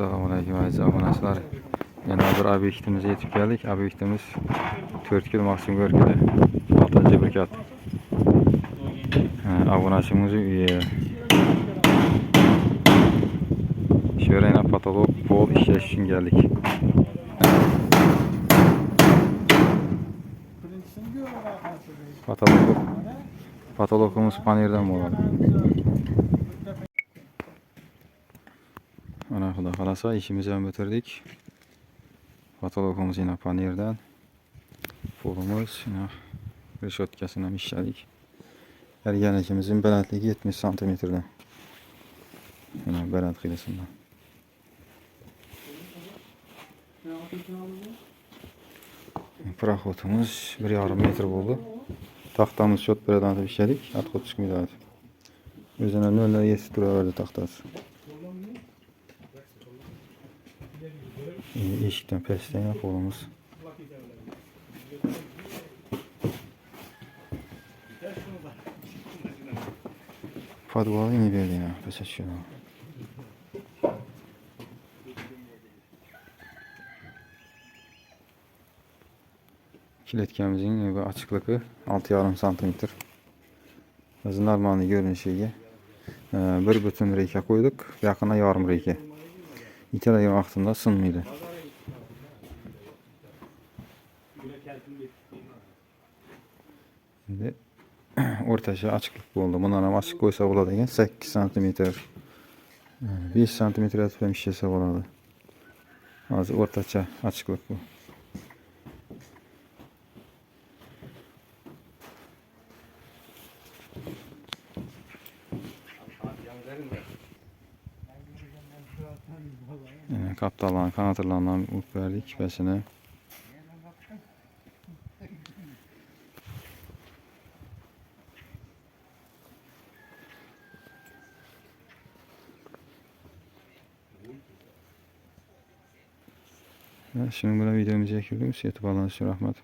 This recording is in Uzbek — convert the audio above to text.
Assalomualaykum aziz obunachilar. Yana bir obyektimizga yetib keldik. Obyektimiz 4 kg maksimum görkede 6. bekat. Obunachimizning uyi. Şöyle patolog pol ishlash uchun geldik. Patologumuz paneldan bo'ladi. Ana xudo xolasa ishimizni ham bitirdik. Patologumuz yine paneldan. Polumuz yine reshotkasini ham ishladik. Erganligimizin balandligi 70 santimetrdan. Mana baland qilasiman. Proxodimiz 1,5 metr bo'ldi. Taxtamiz shot biradan ishladik. Отход chiqmaydi. O'zini nollar yetib turaverdi taxtasi. Eshikdan pastdan polimiz. Podvali не berdi ya, pastga. Kiletkamizin açıklığı 6,5 santimetr. Biz normal görünüşüge bir bütün reyka koyduk, yakına yarım reyka. İtalyan vaxtında sınmaydı. Şimdi ortaca açıklık oldu. Bundan ham açık koysa bo'ladi ekan 8 santimetr. 5 santimetr atib ham ishlasa bo'ladi. Hozir o'rtacha açıklık bu. Yani kaptalan, kanatlarından up verdik besine. Şimdi buna videomuzu çekiyoruz. Yetib alınız için rahmet.